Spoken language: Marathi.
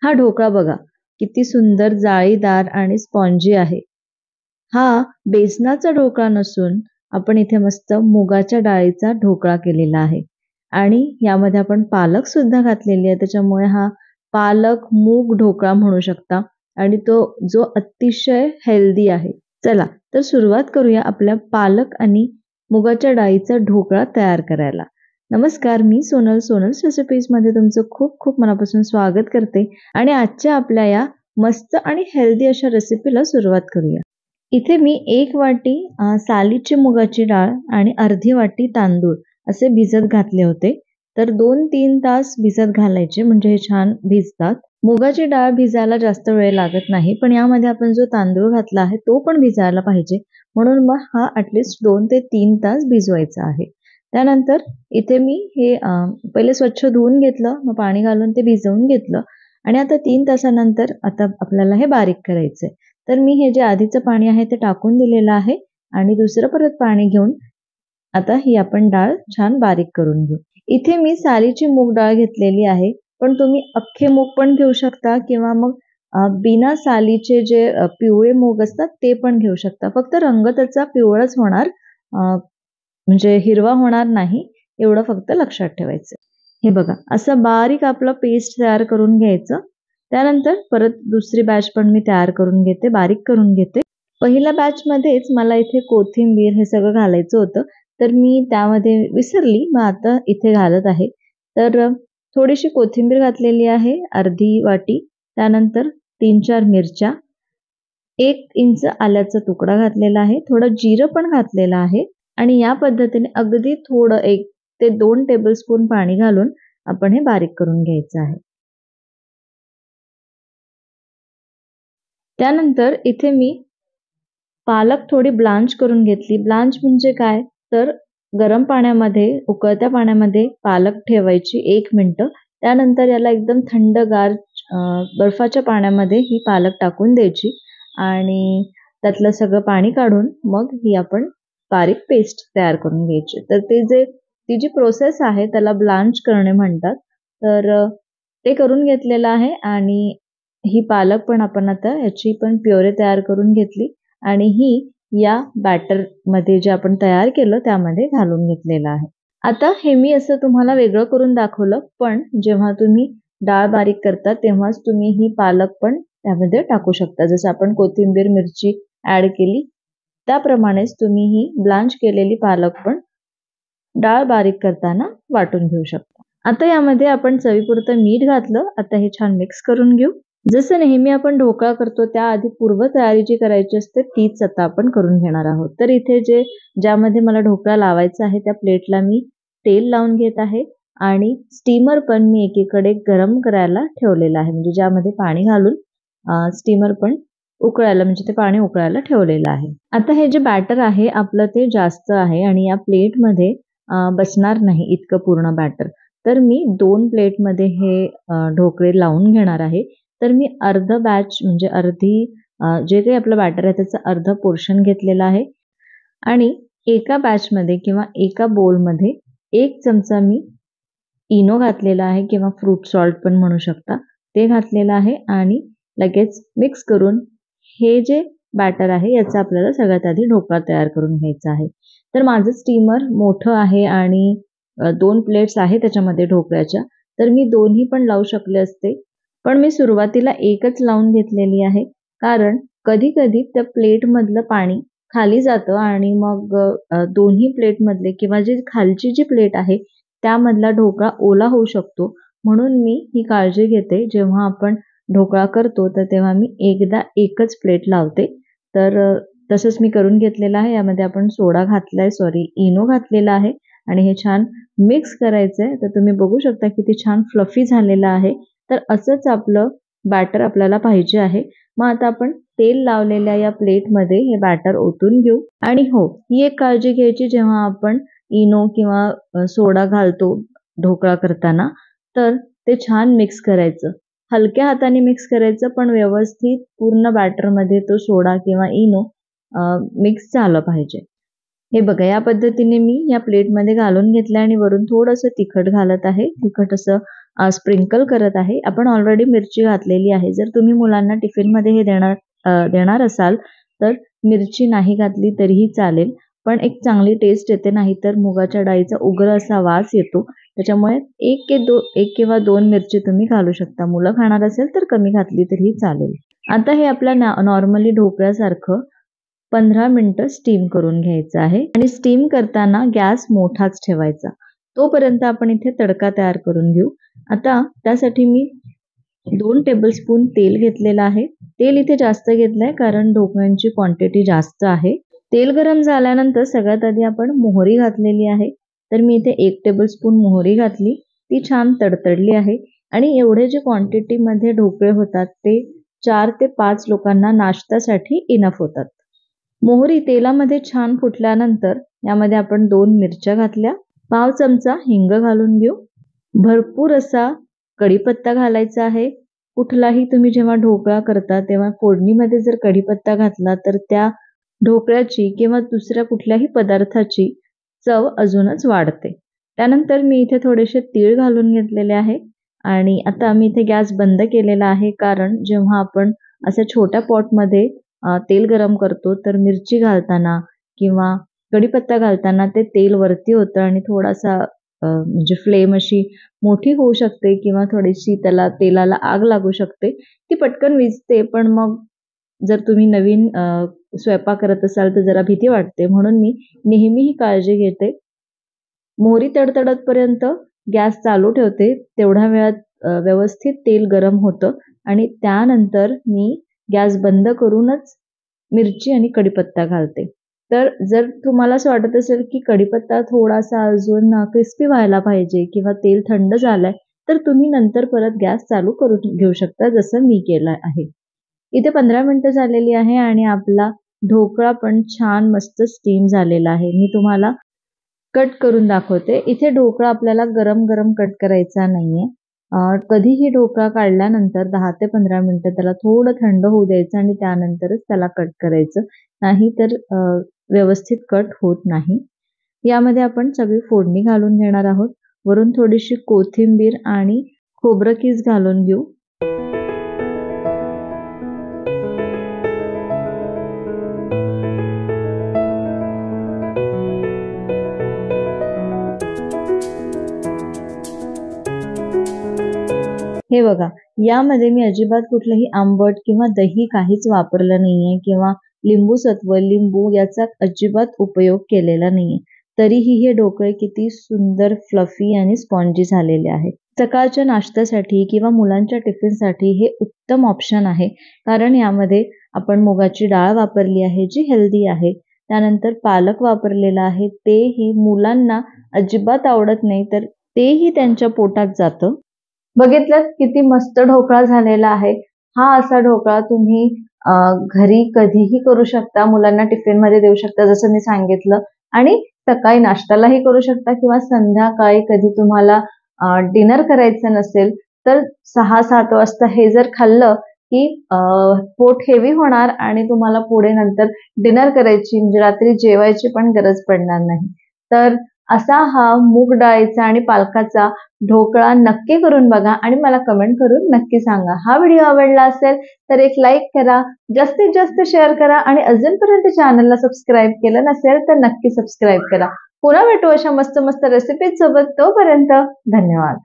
हा ढोकळा बघा किती सुंदर जाळीदार आणि स्पॉन्जी आहे. हा बेसनाचा ढोकळा नसून आपण इथे मस्त मुगाच्या डाळीचा ढोकळा केलेला आहे आणि यामध्ये आपण पालक सुद्धा घातलेली आहे, त्याच्यामुळे हा पालक मूग ढोकळा म्हणू शकता आणि तो जो अतिशय हेल्दी आहे. चला तर सुरुवात करूया आपल्या पालक आणि मुगाच्या डाळीचा ढोकळा तयार करायला. नमस्कार, मी सोनल्स रेसिपीजमध्ये तुमचं खूप खूप मनापासून स्वागत करते आणि आजच्या आपल्या या मस्त आणि हेल्दी अशा रेसिपीला सुरुवात करूया. इथे मी 1 वाटी सालीची मुगाची डाळ आणि अर्धी वाटी तांदूळ असे भिजत घातले होते. तर 2-3 तास भिजत घालायचे म्हणजे हे छान भिजतात. मुगाची डाळ भिजायला जास्त वेळ लागत नाही, पण यामध्ये आपण जो तांदूळ घातला आहे तो पण भिजायला पाहिजे. म्हणून मग हा ॲटलीस्ट 2 ते 3 तास भिजवायचा आहे. त्यानंतर इथे मी हे पहिले स्वच्छ धुवून घेतलं, मग पाणी घालून ते भिजवून घेतलं आणि आता 3 तासानंतर आता आपल्याला हे बारीक करायचंय. तर मी हे जे आधीचं पाणी आहे ते टाकून दिलेलं आहे आणि दुसरं परत पाणी घेऊन आता ही आपण डाळ छान बारीक करून घेऊ. इथे मी सालीची मूग डाळ घेतलेली आहे, पण तुम्ही अख्खे मूग पण घेऊ शकता किंवा मग बिना सालीचे जे पिवळे मूग असतात ते पण घेऊ शकता. फक्त रंग त्याचा पिवळाच होणार, म्हणजे हिरवा होणार नाही, एवढं फक्त लक्षात ठेवायचं. हे बघा असं बारीक आपलं पेस्ट तयार करून घ्यायचं. त्यानंतर परत दुसरी बॅच पण मी तयार करून घेते, बारीक करून घेते. पहिल्या बॅचमध्येच मला इथे कोथिंबीर हे सगळं घालायचं होतं, तर मी त्यामध्ये विसरली, मग आता इथे घालत आहे. तर थोडीशी कोथिंबीर घातलेली आहे, अर्धी वाटी. त्यानंतर 3-4 मिरच्या, 1 इंच आल्याचा तुकडा घातलेला आहे, थोडं जिरं पण घातलेलं आहे आणि या पद्धतीने अगदी थोडं 1 ते 2 टेबलस्पून पाणी घालून आपण हे बारीक करून घ्यायचं आहे. त्यानंतर इथे मी पालक थोडी ब्लांच करून घेतली. ब्लांच म्हणजे काय, तर गरम पाण्यामध्ये, उकळत्या पाण्यामध्ये पालक ठेवायची 1 मिनिटं. त्यानंतर याला एकदम थंडगार बर्फाच्या पाण्यामध्ये ही पालक टाकून द्यायची आणि त्यातलं सगळं पाणी काढून मग ही आपण बारीक पेस्ट तयार करून घ्यायची. तर ती जी प्रोसेस आहे त्याला ब्लांच करणे म्हणतात. तर ते करून घेतलेलं आहे आणि ही पालक पण आपण आता याची पण प्युरे तयार करून घेतली आणि ही या बॅटरमध्ये जे आपण तयार केलं त्यामध्ये घालून घेतलेलं आहे. आता हे मी असं तुम्हाला वेगळं करून दाखवलं, पण जेव्हा तुम्ही डाळ बारीक करता तेव्हाच तुम्ही ही पालक पण त्यामध्ये टाकू शकता. जसं आपण कोथिंबीर, मिरची ॲड केली त्याप्रमाणेच तुम्ही ही ब्लांच केलेली पालक पण डाळ बारीक करताना वाटून घेऊ शकता. आता यामध्ये आपण चवीपुरतं मीठ घातलं. आता हे छान मिक्स करून घेऊ. जसं नेहमी आपण ढोकळा करतो त्याआधी पूर्वतयारी जी करायची असते तीच आता आपण करून घेणार आहोत. तर इथे ज्यामध्ये मला ढोकळा लावायचा आहे त्या प्लेटला मी तेल लावून घेत आहे आणि स्टीमर पण मी एकीकडे गरम करायला ठेवलेलं आहे, म्हणजे ज्यामध्ये पाणी घालून स्टीमर पण उकळायला, म्हणजे ते पाणी उकळायला ठेवलेलं आहे. आता हे जे बॅटर आहे आपलं ते जास्त आहे आणि या प्लेटमध्ये बसणार नाही इतकं पूर्ण बॅटर. तर मी 2 प्लेटमध्ये हे ढोकळे लावून घेणार आहे. तर मी अर्ध बॅच म्हणजे जे काही आपलं बॅटर आहे त्याचं अर्ध पोर्शन घेतलेलं आहे आणि एका बॅचमध्ये किंवा एका बोलमध्ये 1 चमचा मी इनो घातलेला आहे किंवा फ्रूट सॉल्ट पण म्हणू शकता, ते घातलेलं आहे आणि लगेच मिक्स करून हे जे बॅटर आहे याचा आपल्याला सगळ्यात आधी ढोकळा तयार करून घ्यायचा आहे. तर माझं स्टीमर मोठं आहे आणि 2 प्लेट्स आहे त्याच्यामध्ये ढोकळ्याच्या, तर मी दोन्ही पण लावू शकले असते. पण मी सुरुवातीला 1च लावून घेतलेली आहे, कारण कधी-कधी त्या प्लेटमधलं पाणी खाली जातं आणि मग दोन्ही प्लेटमधले किंवा खालची जी प्लेट आहे त्यामधला ढोकळा ओला होऊ शकतो. म्हणून मी ही काळजी घेते, जेव्हा आपण ढोकळा करतो तर तेव्हा मी एकदा 1च प्लेट लावते. तर तसंच मी करून घेतलेलं आहे. यामध्ये आपण इनो घातलेला आहे आणि हे छान मिक्स करायचंय. तर तुम्ही बघू शकता किती छान फ्लफी झालेलं आहे. तर असंच आपलं बॅटर आपल्याला पाहिजे आहे. मग आता आपण तेल लावलेल्या या प्लेटमध्ये हे बॅटर ओतून घेऊ आणि हो, ही एक काळजी घ्यायची जेव्हा आपण इनो किंवा सोडा घालतो ढोकळा करताना, तर ते छान मिक्स करायचं. हलक्या हाताने मिक्स करायचं, पण व्यवस्थित पूर्ण बॅटरमध्ये तो सोडा किंवा इनो मिक्स झालं पाहिजे. हे बघा या पद्धतीने मी या प्लेटमध्ये घालून घेतलं आणि वरून थोडंसं तिखट घालत आहे. तिखट असं स्प्रिंकल करत आहे. आपण ऑलरेडी मिरची घातलेली आहे. जर तुम्ही मुलांना टिफिनमध्ये हे देणार असाल तर मिरची नाही घातली तरीही चालेल, पण एक चांगली टेस्ट येते. नाहीतर मुगाच्या डाळीचा उग्र असा वास येतो. त्याच्यामुळे एक किंवा 2 मिरची तुम्ही घालू शकता. मुलं खाणार असेल तर कमी घातली तरीही चालेल. आता हे आपल्या नॉर्मली ढोकळ्यासारखं 15 मिनिटं स्टीम करून घ्यायचं आहे आणि स्टीम करताना गॅस मोठाच ठेवायचा. तोपर्यंत आपण इथे तडका तयार करून घेऊ. आता त्यासाठी मी 2 टेबलस्पून तेल घेतलेलं आहे. तेल इथे जास्त घेतलंय कारण ढोकळ्यांची क्वांटिटी जास्त आहे. तेल गरम झाल्यानंतर सगळ्यात आधी आपण मोहरी घातलेली आहे. तर मी इथे 1 टेबलस्पून मोहरी घातली. ती छान तडतडली आहे आणि एवढे जे क्वांटिटीमध्ये ढोकळे होतात ते 4 ते 5 लोकांना नाश्त्यासाठी इनफ होतात. मोहरी तेलामध्ये छान फुटल्यानंतर यामध्ये आपण 2 मिरच्या घातल्या. पाव चमचा हिंग घालून घेऊ. भरपूर असा कढीपत्ता घालायचा आहे. कुठलाही तुम्ही जेव्हा ढोकळा करता तेव्हा फोडणीमध्ये जर कढीपत्ता घातला तर त्या ढोकळ्याची किंवा दुसऱ्या कुठल्याही पदार्थाची चव अजूनच वाढते. त्यानंतर मी इथे थोडेसे तीळ घालून घेतलेले आहे आणि आता मी इथे गॅस बंद केलेला आहे कारण जेव्हा आपण अशा छोट्या पॉटमध्ये तेल गरम करतो तर मिरची घालताना किंवा कढीपत्ता घालताना ते तेल वरती होतं आणि थोडासा म्हणजे फ्लेम अशी मोठी होऊ शकते किंवा थोडीशी त्याला तेलाला आग लागू शकते. ती पटकन विझते, पण मग जर तुम्ही नवीन स्वयंपाक करत असाल तर जरा भीती वाटते. म्हणून मी नेहमी ही काळजी घेते. मोहरी तडतडतपर्यंत गॅस चालू ठेवते. तेवढ्या वेळात व्यवस्थित तेल गरम होतं आणि त्यानंतर मी गॅस बंद करूनच मिरची आणि कढीपत्ता घालते. तर जर तुम्हाला असं वाटत असेल की कढीपत्ता थोडासा अजून क्रिस्पी व्हायला पाहिजे किंवा तेल थंड झालंय तर तुम्ही नंतर परत गॅस चालू करून घेऊ शकता, जसं मी केलं आहे. इथे 15 मिनिटं झालेली आहे आणि आपला ढोकळा पण छान मस्त स्टीम झालेला आहे. मी तुम्हाला कट करून दाखवते. इथे ढोकळा आपल्याला गरम गरम कट करायचा नाहीये. कधीही ढोकळा काढल्यानंतर 10 ते 15 मिनिटं त्याला थोडं थंड होऊ द्यायचं आणि त्यानंतरच त्याला कट करायचं. नाहीतर व्यवस्थित कट होत नाही. यामध्ये आपण सगळी फोडणी घालून घेणार आहोत. वरून थोडीशी कोथिंबीर आणि खोबरं कीस घालून घेऊ. हे बघा, यामध्ये मी अजिबात कुठलंही आंबट किंवा दही काहीच वापरलं नाहीये किंवा लिंबू याचा अजिबात उपयोग केलेला नाहीये. तरीही हे ढोकळे किती सुंदर फ्लफी आणि स्पॉन्जी झालेले आहेत. सकाळच्या नाश्त्यासाठी किंवा मुलांच्या टिफिनसाठी हे उत्तम ऑप्शन आहे. कारण यामध्ये आपण मुगाची डाळ वापरली आहे जी हेल्दी आहे. त्यानंतर पालक वापरलेला आहे, तेही मुलांना अजिबात आवडत नाही तर तेही त्यांच्या पोटात जातं. बघितलं किती मस्त ढोकळा झालेला आहे. हा असा ढोकळा तुम्ही घरी कधीही करू शकता. मुलांना टिफिनमध्ये देऊ शकता जसं मी सांगितलं आणि सकाळी नाश्त्यालाही करू शकता किंवा संध्याकाळी कधी तुम्हाला डिनर करायचं नसेल तर 6-7 वाजता हे जर खाल्लं की पोट हेवी होणार आणि तुम्हाला पुढे नंतर डिनर करायची म्हणजे रात्री जेवायची पण गरज पडणार नाही. तर असा हा मूग डाळीचा आणि पालकाचा ढोकळा नक्की करून बघा आणि मला कमेंट करून नक्की सांगा. हा व्हिडिओ आवडला असेल तर एक लाईक करा, जास्तीत जास्त शेअर करा आणि अजूनपर्यंत चॅनलला सबस्क्राईब केलं नसेल तर नक्की सबस्क्राईब करा. पुन्हा भेटू अशा मस्त मस्त रेसिपीज सोबत. तोपर्यंत धन्यवाद.